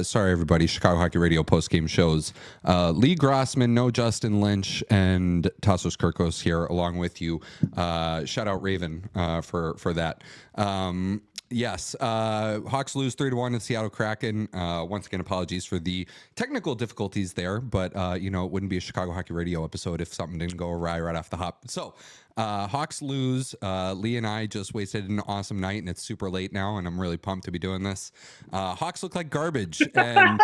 Sorry, everybody. Chicago Hockey Radio postgame shows. Lee Grossman, no Justin Lynch, and Tassos Kirkos here along with you. Shout out Raven for that. Yes, Hawks lose 3-1 to Seattle Kraken. Once again, apologies for the technical difficulties there, but it wouldn't be a Chicago Hockey Radio episode if something didn't go awry right off the hop. So, Hawks lose. Lee and I just wasted an awesome night, and it's super late now, and I'm really pumped to be doing this. Hawks look like garbage, and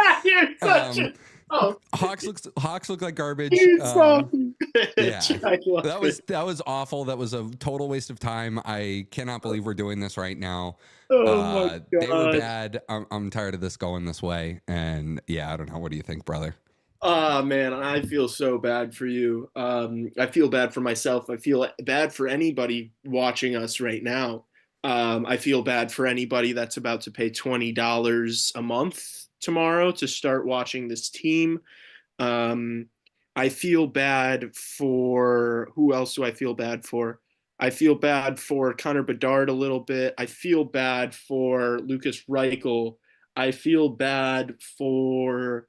Hawks look like garbage. Yeah, that was awful. That was a total waste of time. I cannot believe we're doing this right now. Oh my God. They were bad. I'm tired of this going this way, and yeah, I don't know. What do you think, brother? Oh man, I feel so bad for you. I feel bad for myself. I feel bad for anybody watching us right now. I feel bad for anybody that's about to pay $20 a month tomorrow to start watching this team. I feel bad for who else do I feel bad for? I feel bad for Connor Bedard a little bit. I feel bad for Lucas Reichel. I feel bad for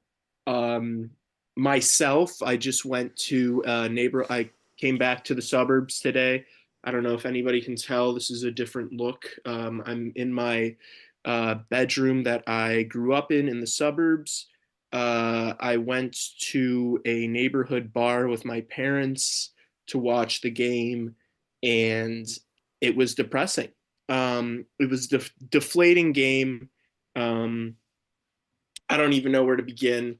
myself. I just went to a neighbor. I came back to the suburbs today. I don't know if anybody can tell. This is a different look. I'm in my bedroom that I grew up in the suburbs. I went to a neighborhood bar with my parents to watch the game, and it was depressing. It was deflating game. I don't even know where to begin.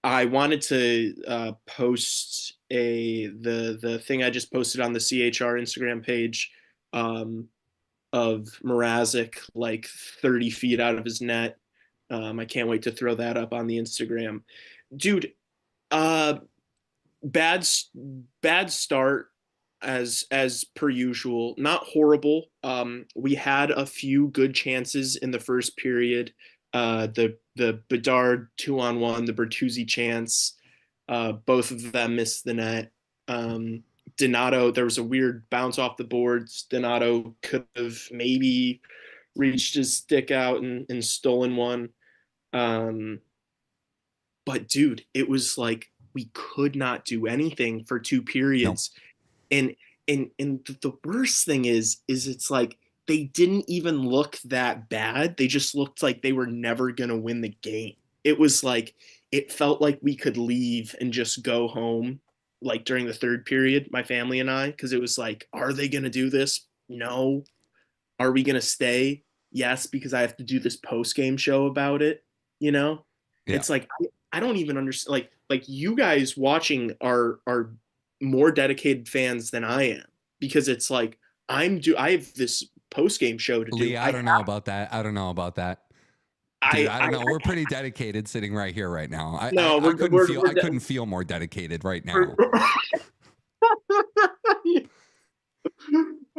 I wanted to post the thing I just posted on the CHR Instagram page of Mrazek like 30 feet out of his net. I can't wait to throw that up on the Instagram. Dude, bad start as per usual. Not horrible. We had a few good chances in the first period. The Bedard 2-on-1, the Bertuzzi chance, both of them missed the net. Donato, there was a weird bounce off the boards. Donato could have maybe reached his stick out and stolen one. But dude, it was like we could not do anything for two periods. No. And the worst thing is it's like they didn't even look that bad. They just looked like they were never going to win the game. It was like, it felt like we could leave and just go home, like during the third period, my family and I, because it was like, are they going to do this? No. Are we going to stay? Yes, because I have to do this post-game show about it, Yeah. It's like, I don't even understand. Like you guys watching are more dedicated fans than I am, because it's like, I have this post-game show to do. Lee, I don't know about that. Dude, I don't know. We're pretty dedicated sitting right here right now. I couldn't feel more dedicated right now.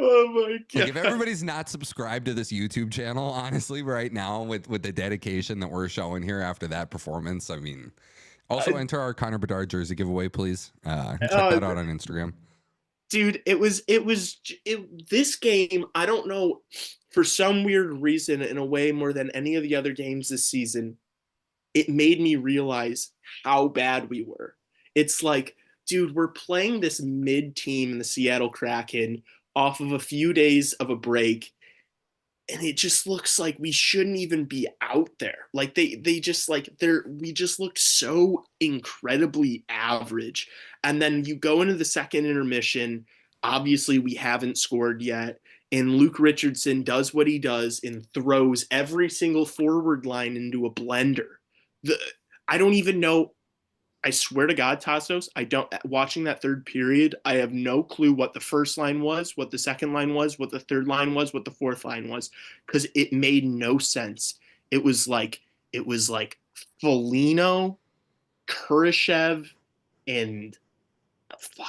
Oh my God. Like, if everybody's not subscribed to this YouTube channel, honestly, right now, with the dedication that we're showing here after that performance, I mean, also enter our Connor Bedard jersey giveaway, please. Check that out on Instagram. Dude, this game, I don't know, for some weird reason, in a way more than any of the other games this season, it made me realize how bad we were. It's like, dude, we're playing this mid team in the Seattle Kraken off of a few days of a break, and it just looks like we shouldn't even be out there. Like we just looked so incredibly average. And then you go into the second intermission, obviously we haven't scored yet, and Luke Richardson does what he does and throws every single forward line into a blender. I don't even know. I swear to God, Tassos, watching that third period, I have no clue what the first line was, what the second line was, what the third line was, what the fourth line was, because it made no sense. It was like Foligno, Kurashev, and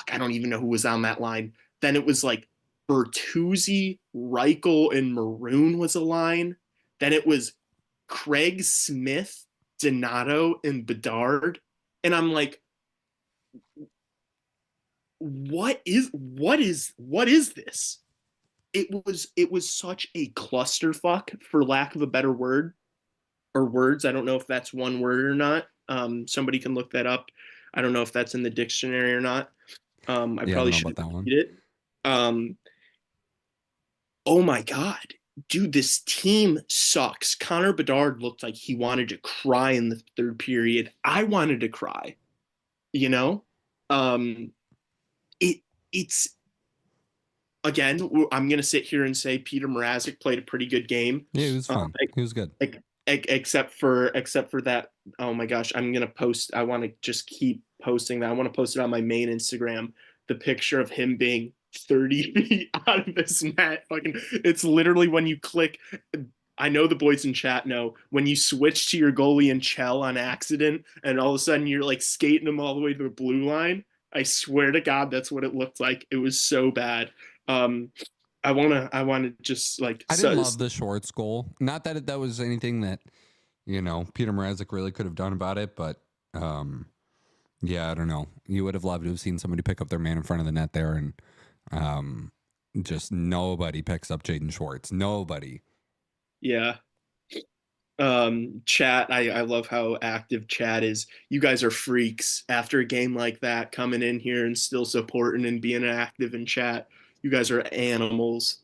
I don't even know who was on that line. Then it was like Bertuzzi, Reichel, and Maroon was a line. Then it was Craig Smith, Donato, and Bedard. And I'm like, what is this? It was such a clusterfuck, for lack of a better word. or words. I don't know if that's one word or not. Somebody can look that up. I don't know if that's in the dictionary or not. I Yeah, I don't probably know about shouldn't that one. repeat it. Um, oh my God. Dude, this team sucks. Connor Bedard looked like he wanted to cry in the third period. I wanted to cry, you know? Um, it it's again, I'm gonna sit here and say Peter Mrazek played a pretty good game. Yeah, it was Um, fun. It was good. except for that. Oh my gosh, I'm gonna post. I want to just keep posting that. I want to post it on my main Instagram. The picture of him being 30 feet out of this net. Fucking, it's literally when you click. I know the boys in chat know when you switch to your goalie and Chell on accident, and all of a sudden you're like skating him all the way to the blue line. I swear to God, that's what it looked like. It was so bad. Um, I wanna just like I didn't so love the Schwartz goal. Not that that was anything that, Peter Mrazek really could have done about it, but um, yeah, I don't know. You would have loved to have seen somebody pick up their man in front of the net there, and um, just nobody picks up Jaden Schwartz. Nobody. yeah. Chat, I love how active chat is. You guys are freaks after a game like that, coming in here and still supporting and being active in chat. You guys are animals.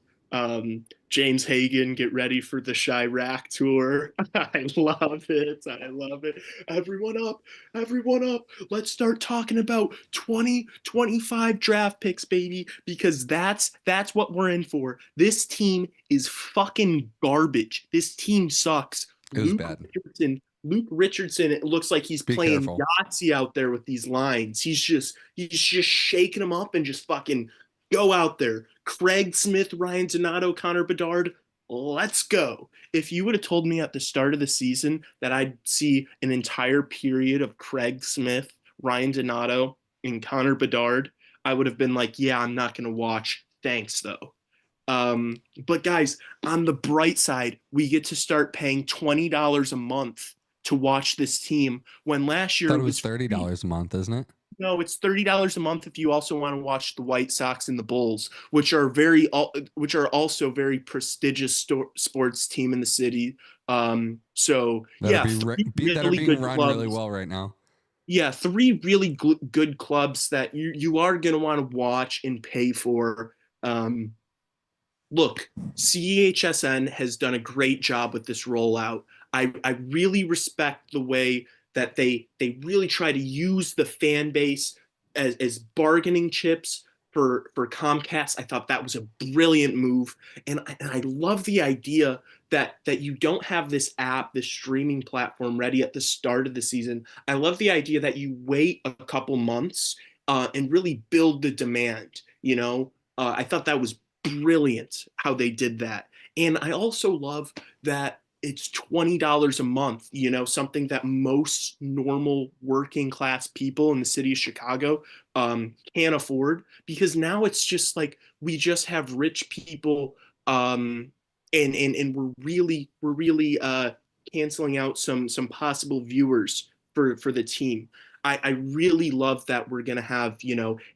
James Hagan, get ready for the Chirac tour. I love it. I love it. Everyone up, everyone up. Let's start talking about 2025 draft picks, baby, because that's what we're in for. This team is fucking garbage. This team sucks. It was bad. Luke Richardson, it looks like he's Be playing careful. Yahtzee out there with these lines. He's just shaking them up and just fucking go out there. Craig Smith, Ryan Donato, Connor Bedard, let's go. If you would have told me at the start of the season that I'd see an entire period of Craig Smith, Ryan Donato, and Connor Bedard, I would have been like, yeah, I'm not going to watch. Thanks, though. But guys, on the bright side, we get to start paying $20 a month to watch this team when last year Thought it it was was free. $30 a month, isn't it? No, it's $30 a month if you also want to watch the White Sox and the Bulls, which are also very prestigious sports team in the city. So That are yeah, be, three that are really being good run really clubs. well right now. Yeah, three really good clubs that you are going to want to watch and pay for. Um, Look, CHSN has done a great job with this rollout. I really respect the way that they really try to use the fan base as bargaining chips for Comcast. I thought that was a brilliant move, and I love the idea that you don't have this app, this streaming platform ready at the start of the season. I love the idea that you wait a couple months and really build the demand. I thought that was brilliant how they did that. And I also love that it's $20 a month, something that most normal working class people in the city of Chicago can't afford, because now it's just like we just have rich people, and we're really canceling out some possible viewers for the team. I really love that we're gonna have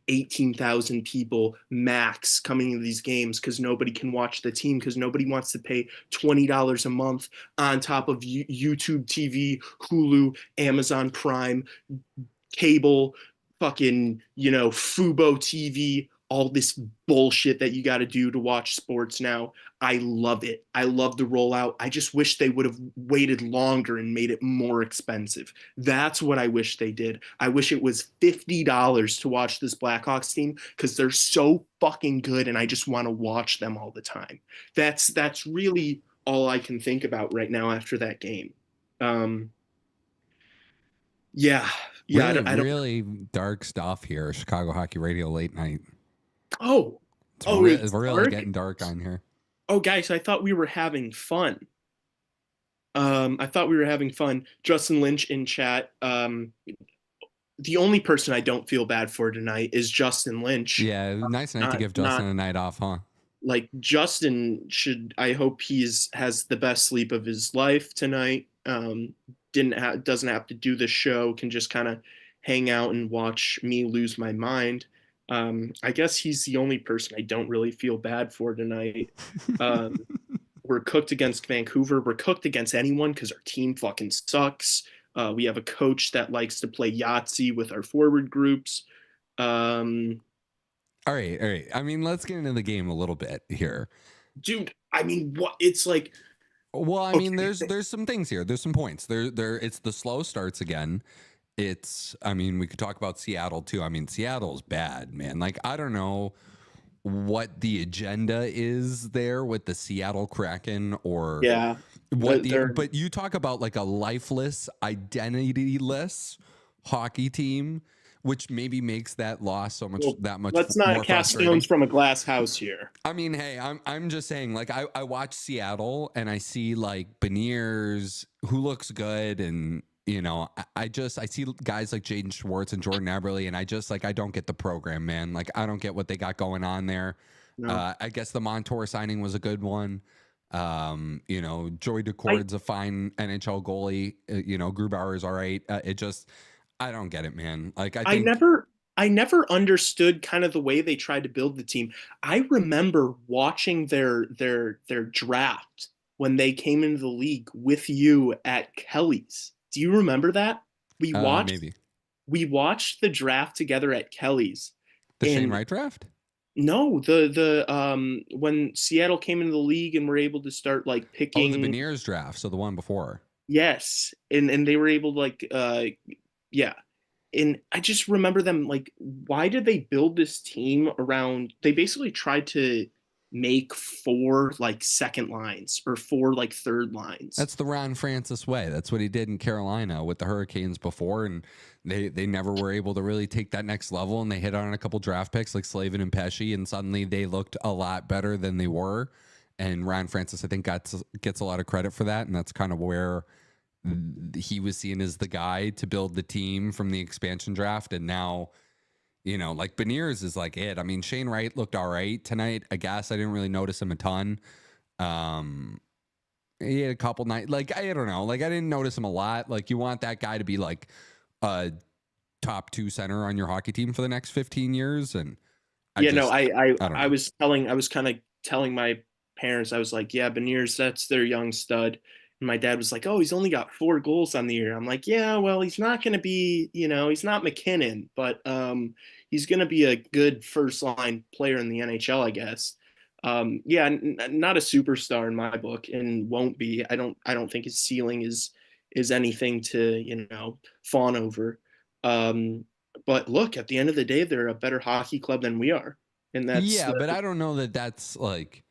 18,000 people max coming to these games because nobody can watch the team because nobody wants to pay $20 a month on top of YouTube TV, Hulu, Amazon Prime, cable, fucking, Fubo TV, all this bullshit that you got to do to watch sports now. I love it. I love the rollout. I just wish they would have waited longer and made it more expensive. That's what I wish they did. I wish it was $50 to watch this Blackhawks team because they're so fucking good and I just want to watch them all the time. That's really all I can think about right now after that game. Um, yeah, yeah, Really, I don't. really dark stuff here. Chicago Hockey Radio late night. Oh, It's oh, it's really dark. getting dark on here. Oh, guys, I thought we were having fun. I thought we were having fun. Justin Lynch in chat. The only person I don't feel bad for tonight is Justin Lynch. Yeah, nice night to Not, give Justin not a night off, huh? like Justin should. I hope has the best sleep of his life tonight. Doesn't have to do the show. Can just kind of hang out and watch me lose my mind. I guess he's the only person I don't really feel bad for tonight. Um, We're cooked against Vancouver. We're cooked against anyone because our team fucking sucks. We have a coach that likes to play Yahtzee with our forward groups. All right. I mean, let's get into the game a little bit here. Dude, I mean, what it's like. Well, I mean, Okay. there's some things here. There's some points. It's the slow starts again. I mean, we could talk about Seattle too. I mean, Seattle's bad, man. Like, I don't know what the agenda is there with the Seattle Kraken or Yeah, but you talk about like a lifeless, identityless hockey team, which maybe makes that loss so much that much let's more not cast frustrating. stones from a glass house here. I mean, hey, I'm just saying, like, I watch Seattle and I see like Beniers, who looks good, and you know, I see guys like Jaden Schwartz and Jordan Eberle, and I don't get the program, man. Like, I don't get what they got going on there. No. I guess the Montour signing was a good one. You know, Joey Decord's a fine NHL goalie. You know, Grubauer is all right. I don't get it, man. Like, I never understood kind of the way they tried to build the team. I remember watching their draft when they came into the league with you at Kelly's. Do you remember that? Maybe We watched the draft together at Kelly's. the Shane Wright draft. No, the when Seattle came into the league and were able to start like picking. Oh, the Beniers draft, so the one before. Yes, and they were able to like yeah. And I just remember them like, why did they build this team around? They basically tried to make 4 like second lines or 4 like third lines. That's the Ron Francis way. That's what he did in Carolina with the Hurricanes before, and they never were able to really take that next level. And they hit on a couple draft picks like Slavin and Pesci, and suddenly they looked a lot better than they were. And Ron Francis, I think, gets a lot of credit for that, and that's kind of where he was seen as the guy to build the team from the expansion draft. And now, you know, like Beniers is like it. I mean, Shane Wright looked all right tonight. I guess I didn't really notice him a ton. He had a couple nights. Like, I don't know. Like, I didn't notice him a lot. Like, you want that guy to be like a top 2 center on your hockey team for the next 15 years. And I was kind of telling my parents, I was like, yeah, Beniers, that's their young stud. And my dad was like, oh, he's only got 4 goals on the year. I'm like, yeah, well, he's not going to be, you know, he's not McKinnon, but he's going to be a good first line player in the NHL, I guess. Not a superstar in my book, and won't be. I don't think his ceiling is anything to, you know, fawn over. But look, at the end of the day, they're a better hockey club than we are, and but I don't know that that's like.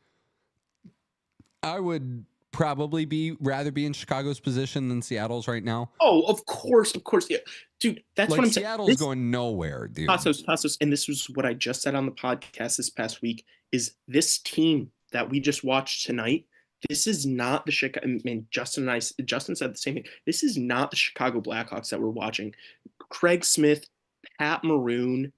I would probably rather be in Chicago's position than Seattle's right now. Oh, of course, yeah, dude. That's like, what I'm Seattle's saying. going nowhere, dude. Tassos, and this was what I just said on the podcast this past week. Is this team that we just watched tonight? This is not the Chicago. I mean, Justin said the same thing. This is not the Chicago Blackhawks that we're watching. Craig Smith, Pat Maroon,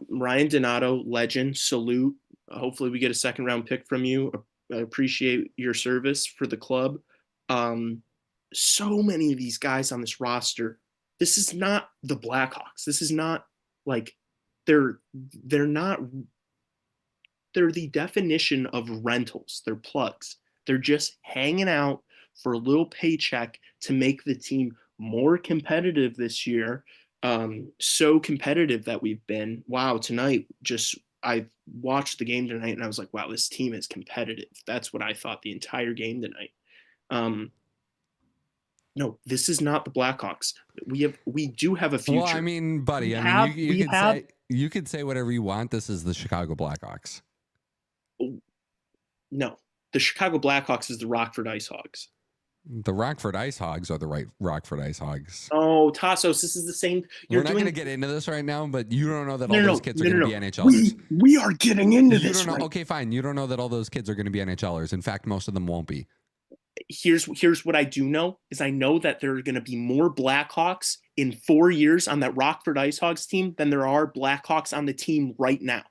Ryan Donato, legend, salute. Hopefully, we get a second round pick from you. I appreciate your service for the club. So many of these guys on this roster. This is not the Blackhawks. This is not like they're not. They're the definition of rentals. They're plugs. They're just hanging out for a little paycheck to make the team more competitive this year. So competitive that we've been. Wow, tonight I watched the game tonight and I was like, wow, this team is competitive. That's what I thought the entire game tonight. No, this is not the Blackhawks. We do have a future. Well, I mean, buddy, you could say whatever you want. This is the Chicago Blackhawks. No, the Chicago Blackhawks is the Rockford Ice Hogs. The Rockford Ice Hogs are the right Rockford Ice Hogs. Oh, Tassos, this is the same. We're not going to get into this right now, but you don't know that all those kids are going to be NHLers. We are getting into this. Right? Okay, fine. You don't know that all those kids are going to be NHLers. In fact, most of them won't be. Here's what I do know is I know that there are going to be more Blackhawks in 4 years on that Rockford Ice Hogs team than there are Blackhawks on the team right now.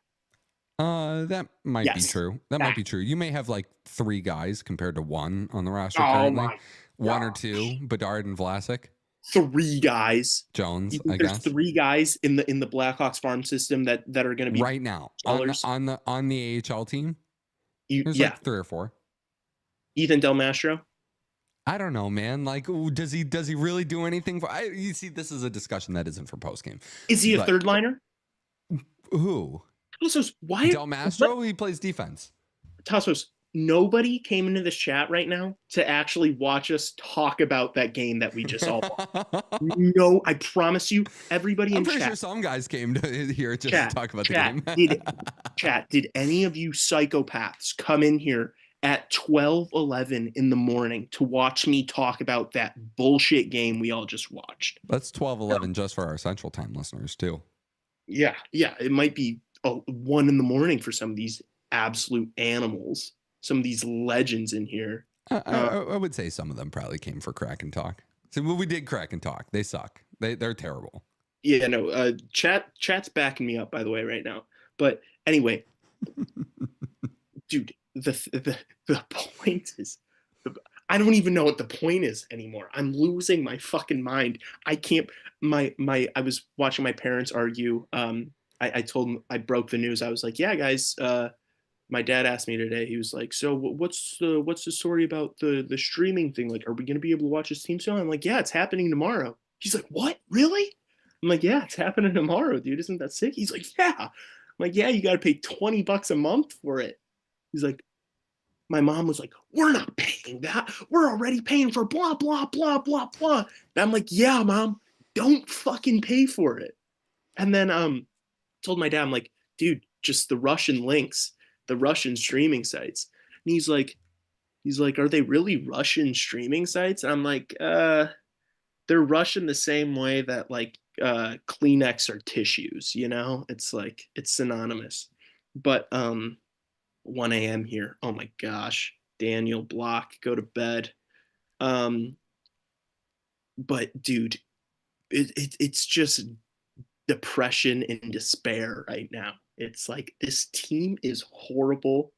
That might be true. That might be true. You may have like 3 guys compared to 1 on the roster currently. 1 or 2, Bedard and Vlasic. 3 guys. Jones, I guess. There's 3 guys in the Blackhawks farm system that are going to be right now on the AHL team. There's like 3 or 4. Ethan Del Mastro. I don't know, man. Like, does he really do anything for? You see, this is a discussion that isn't for postgame. Is he a But third liner? who? Tassos, why? Del Mastro? He plays defense. Tassos, nobody came into this chat right now to actually watch us talk about that game that we just all watched. No, I promise you, everybody I'm in pretty chat. sure some guys came to here just Chat, to talk about chat, the game. did any of you psychopaths come in here at 12:11 in the morning to watch me talk about that bullshit game we all just watched? That's 12:11 No. just for our Central Time listeners too. Yeah, it might be 1 in the morning for some of these absolute animals, some of these legends in here. I would say some of them probably came for Crack and Talk. So we did Crack and Talk. They suck. They're terrible. Yeah, no. Chat's backing me up, by the way, right now. But anyway, dude, the point is, I don't even know what the point is anymore. I'm losing my fucking mind. I can't. I was watching my parents argue. I told them, I broke the news. I was like, yeah, guys. My dad asked me today. He was like, so what's the story about the streaming thing? Like, are we gonna be able to watch this team show? I'm like, yeah, it's happening tomorrow. He's like, what? Really? I'm like, yeah, it's happening tomorrow, dude. Isn't that sick? He's like, yeah. I'm like, yeah, you got to pay $20 a month for it. He's like, my mom was like, we're not paying that. We're already paying for blah, blah, blah, blah, blah. And I'm like, yeah, mom, don't fucking pay for it. And then told my dad, I'm like, dude, just the Russian links, the Russian streaming sites. And he's like, are they really Russian streaming sites? And I'm like, they're Russian the same way that like Kleenex are tissues, you know? It's like it's synonymous. But 1 a.m. here. Oh my gosh. Daniel Block, go to bed. Um, but dude, it's just depression and despair right now. It's like this team is horrible.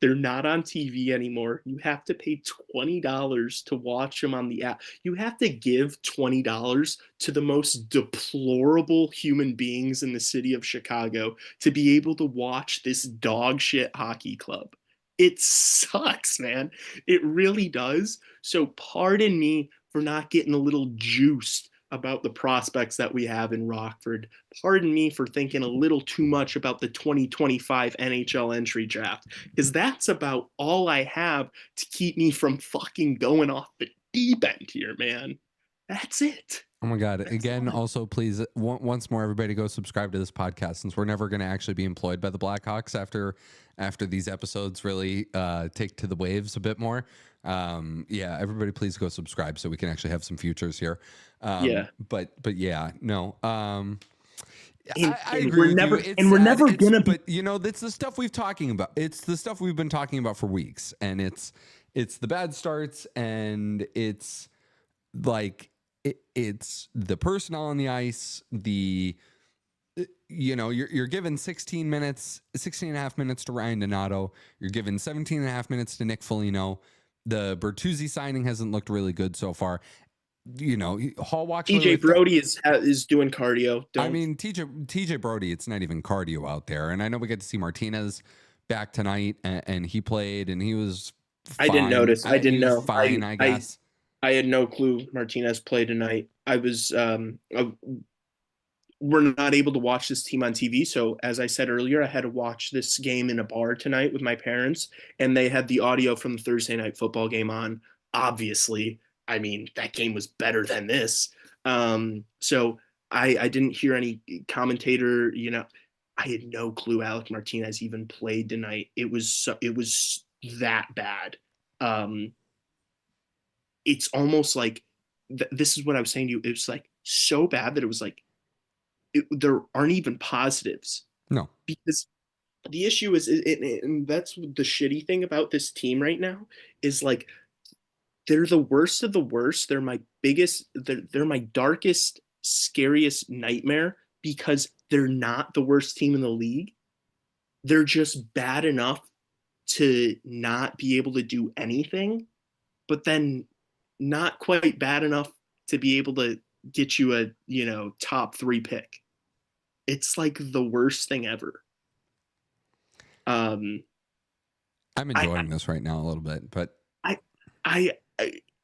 They're not on TV anymore. You have to pay $20 to watch them on the app. You have to give $20 to the most deplorable human beings in the city of Chicago to be able to watch this dog shit hockey club. It sucks, man. It really does. So pardon me for not getting a little juiced about the prospects that we have in Rockford. Pardon me for thinking a little too much about the 2025 NHL entry draft, because that's about all I have to keep me from fucking going off the deep end here, man. That's it. Oh my God. Again, also, please, once more, everybody go subscribe to this podcast, since we're never going to actually be employed by the Blackhawks after these episodes really take to the waves a bit more. Yeah, everybody please go subscribe so we can actually have some futures here. Yeah. But yeah, no. I And agree we're with never you. It's and we're sad. never gonna be. But you know, that's the stuff we've talking about. It's the stuff we've been talking about for weeks, and it's the bad starts, and it's like it's the personnel on the ice. You know, you're given 16 and a half minutes to Ryan Donato. You're given 17 and a half minutes to Nick Foligno. The Bertuzzi signing hasn't looked really good so far. You know, Hall walks away TJ with Brody is doing cardio. I mean, TJ Brody, it's not even cardio out there. And I know we get to see Martinez back tonight, and he played, and he was fine. I didn't notice. I didn't know. Fine, I guess. I had no clue Martinez played tonight. I was we're not able to watch this team on TV. So as I said earlier, I had to watch this game in a bar tonight with my parents, and they had the audio from the Thursday night football game on. Obviously, I mean, that game was better than this. So I didn't hear any commentator, you know, I had no clue Alec Martinez even played tonight. It was that bad. It's almost like this is what I was saying to you. It was like so bad that it was like there aren't even positives. No, because the issue is, and that's the shitty thing about this team right now, is like they're the worst of the worst. They're my biggest, they're my darkest, scariest nightmare because they're not the worst team in the league. They're just bad enough to not be able to do anything, but then not quite bad enough to be able to get you a, you know, top 3 pick. It's like the worst thing ever. I'm enjoying this right now a little bit, but I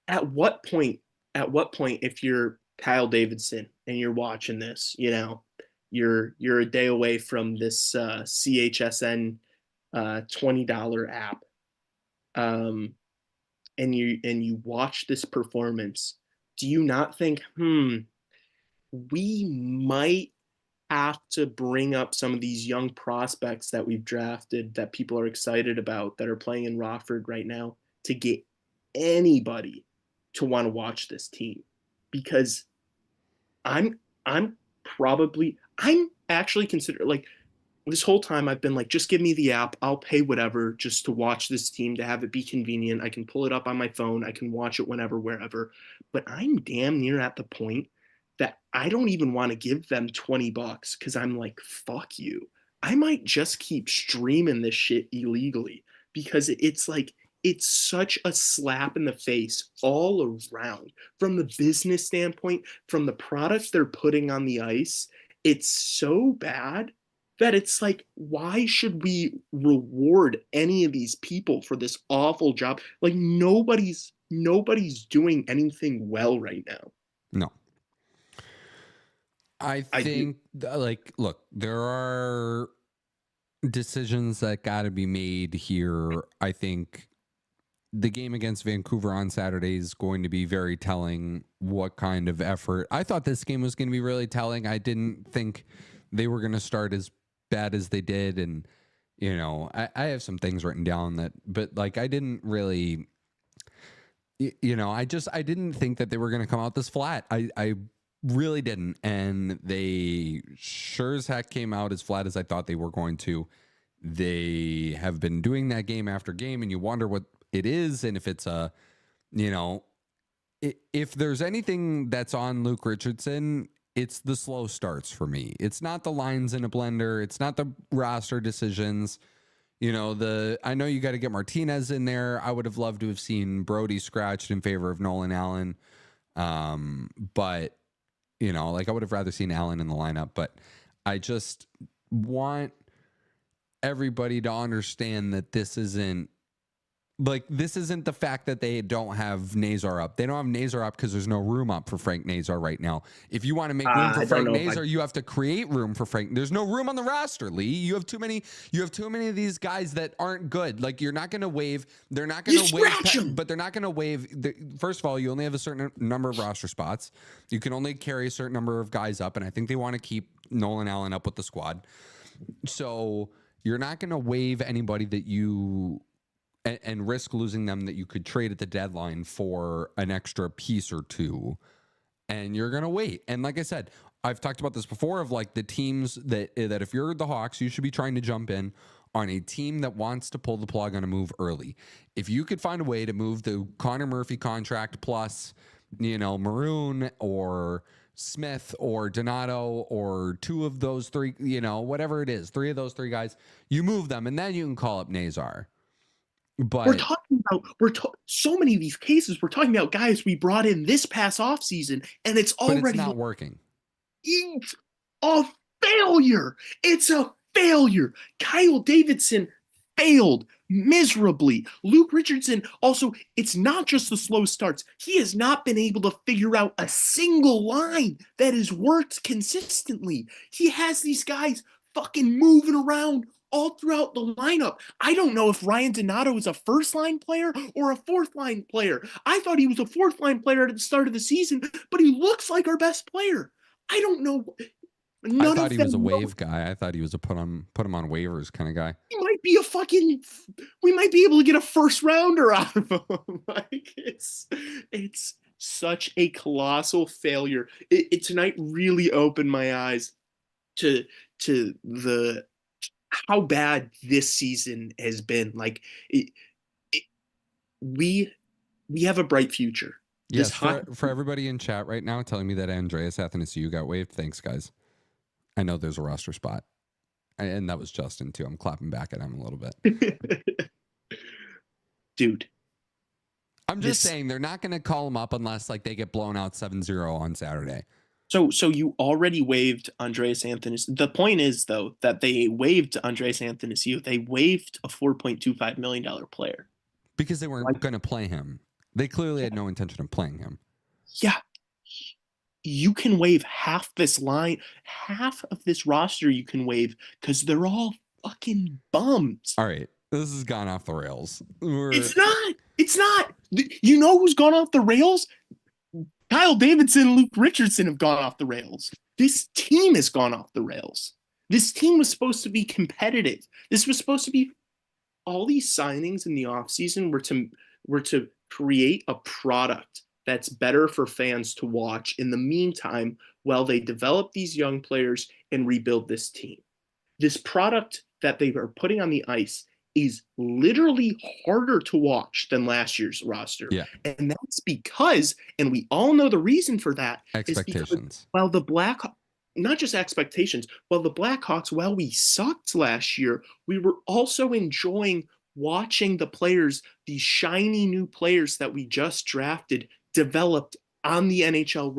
at what point, if you're Kyle Davidson and you're watching this, you're a day away from this CHSN $20 app, um, and you watch this performance, do you not think, we might have to bring up some of these young prospects that we've drafted that people are excited about that are playing in Rockford right now to get anybody to want to watch this team? Because I'm I'm actually consider like this whole time I've been like, just give me the app. I'll pay whatever just to watch this team, to have it be convenient. I can pull it up on my phone. I can watch it whenever, wherever. But I'm damn near at the point that I don't even want to give them $20 because I'm like, fuck you. I might just keep streaming this shit illegally because it's like, it's such a slap in the face all around from the business standpoint, from the products they're putting on the ice. It's so bad that it's like, why should we reward any of these people for this awful job? Like nobody's doing anything well right now. No. I I do. think like, look, there are decisions that got to be made here. I think the game against Vancouver on Saturday is going to be very telling what kind of effort. I thought this game was going to be really telling. I didn't think they were going to start as bad as they did. And, I have some things written down but like, I didn't really, I didn't think that they were going to come out this flat. I really didn't. And they sure as heck came out as flat as I thought they were going to. They have been doing that game after game, and you wonder what it is. And if it's if there's anything that's on Luke Richardson, it's the slow starts for me. It's not the lines in a blender. It's not the roster decisions. I know you got to get Martinez in there. I would have loved to have seen Brody scratched in favor of Nolan Allen. But like I would have rather seen Allen in the lineup, but I just want everybody to understand that this isn't the fact that they don't have Nazar up. They don't have Nazar up because there's no room up for Frank Nazar right now. If you want to make room for Frank Nazar, you have to create room for Frank. There's no room on the roster, Lee. You have too many of these guys that aren't good. Like, you're not going to waive. They're not going to waive, but they're not going to waive. First of all, you only have a certain number of roster spots. You can only carry a certain number of guys up, and I think they want to keep Nolan Allen up with the squad. So you're not going to waive anybody that you and risk losing them that you could trade at the deadline for an extra piece or two. And you're going to wait. And like I said, I've talked about this before of like the teams that if you're the Hawks, you should be trying to jump in on a team that wants to pull the plug on a move early. If you could find a way to move the Connor Murphy contract plus, Maroon or Smith or Donato or two of those three, whatever it is, three of those three guys, you move them and then you can call up Nazar. But we're talking about so many of these cases. We're talking about guys we brought in this past offseason, and it's already not working. It's a failure. It's a failure. Kyle Davidson failed miserably. Luke Richardson also, it's not just the slow starts. He has not been able to figure out a single line that has worked consistently. He has these guys fucking moving around all throughout the lineup. I don't know if Ryan Donato is a first line player or a fourth line player. I thought he was a fourth line player at the start of the season, but he looks like our best player. I don't know. I thought he was a wave guy. I thought he was a put him on waivers kind of guy. He might be we might be able to get a first rounder out of him. Like, it's such a colossal failure. It tonight really opened my eyes to the how bad this season has been. Like, we have a bright future. Yes, for everybody in chat right now telling me that Andreas Athanasiou got waived. Thanks, guys. I know there's a roster spot. And that was Justin, too. I'm clapping back at him a little bit. Dude. I'm just saying they're not going to call him up unless like they get blown out 7-0 on Saturday. So you already waived Andreas Athanasiou. The point is, though, that they waived Andreas Athanasiou. They waived a $4.25 million player. Because they weren't going to play him. They clearly had no intention of playing him. Yeah. You can waive half of this roster you can waive because they're all fucking bums. All right. This has gone off the rails. It's not. It's not. You know who's gone off the rails? Kyle Davidson and Luke Richardson have gone off the rails. This team has gone off the rails. This team was supposed to be competitive. This was supposed to be all these signings in the offseason were to create a product that's better for fans to watch in the meantime while they develop these young players and rebuild this team. This product that they are putting on the ice is literally harder to watch than last year's roster. Yeah. And that's because, and we all know the reason for that, Expectations. While the not just expectations, while the Blackhawks, while we sucked last year, we were also enjoying watching the players, these shiny new players that we just drafted, developed on the NHL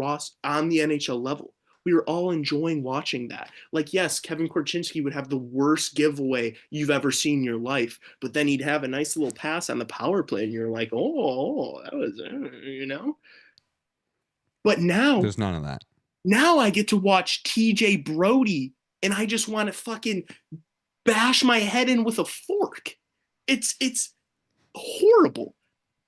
level. We were all enjoying watching that. Like, yes, Kevin Korchinski would have the worst giveaway you've ever seen in your life, but then he'd have a nice little pass on the power play, and you're like, oh, that was, But now, there's none of that. Now I get to watch TJ Brody, and I just want to fucking bash my head in with a fork. It's horrible.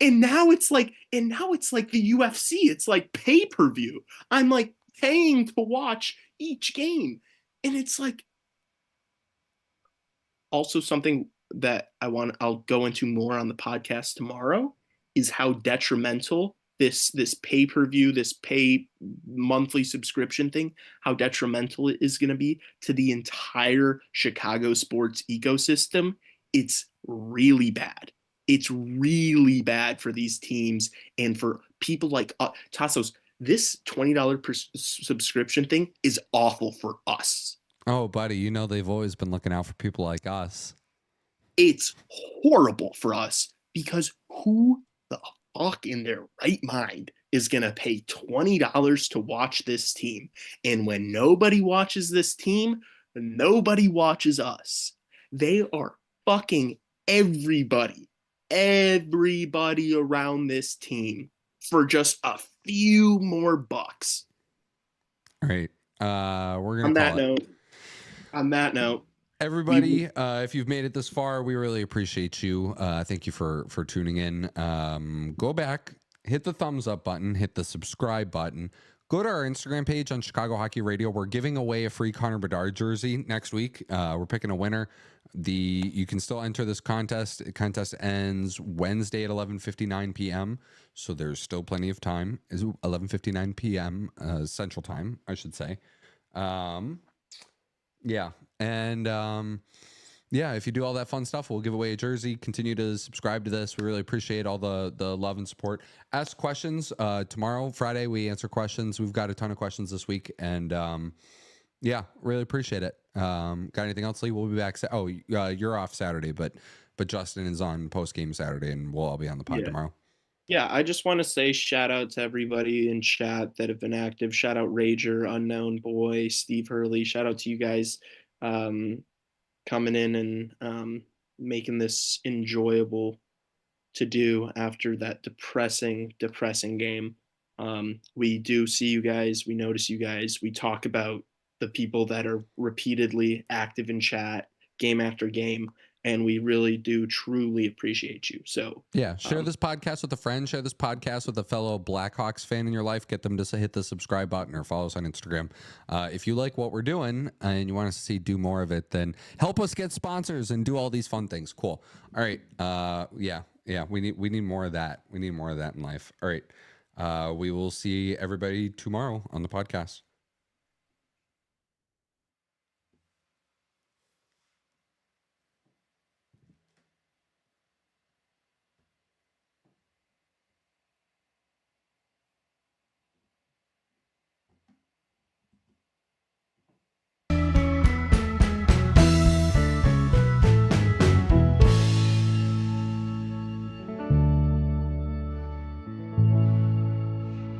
And now it's like the UFC. It's like pay-per-view. I'm like paying to watch each game. And it's like also something that I'll go into more on the podcast tomorrow is how detrimental this pay-per-view, this pay monthly subscription thing, how detrimental it is going to be to the entire Chicago sports ecosystem. It's really bad. It's really bad for these teams and for people like Tassos. This $20 per subscription thing is awful for us. Oh, buddy, you know they've always been looking out for people like us. It's horrible for us because who the fuck in their right mind is going to pay $20 to watch this team? And when nobody watches this team, nobody watches us. They are fucking everybody around this team for just a few more bucks. All right. We're going to On that note, everybody, if you've made it this far, we really appreciate you. Thank you for tuning in. Go back, hit the thumbs up button, hit the subscribe button. Go to our Instagram page on Chicago Hockey Radio. We're giving away a free Connor Bedard jersey next week. We're picking a winner. You can still enter this contest. The contest ends Wednesday at 11:59 p.m. So there's still plenty of time. Is 11:59 p.m. Central Time, I should say. Yeah. And yeah, if you do all that fun stuff, we'll give away a jersey. Continue to subscribe to this. We really appreciate all the love and support. Ask questions. Tomorrow, Friday, we answer questions. We've got a ton of questions this week. And yeah, really appreciate it. Got anything else, Lee? We'll be back. You're off Saturday, but Justin is on post-game Saturday, and we'll all be on the pod tomorrow. Yeah, I just want to say shout out to everybody in chat that have been active. Shout out Rager, Unknown Boy, Steve Hurley. Shout out to you guys coming in and making this enjoyable to do after that depressing game. We do see you guys. We notice you guys. We talk about the people that are repeatedly active in chat game after game. And we really do truly appreciate you. So yeah, share this podcast with a friend. Share this podcast with a fellow Blackhawks fan in your life. Get them to hit the subscribe button or follow us on Instagram. If you like what we're doing and you want us to do more of it, then help us get sponsors and do all these fun things. Cool. All right. Yeah. We need more of that. We need more of that in life. All right. We will see everybody tomorrow on the podcast.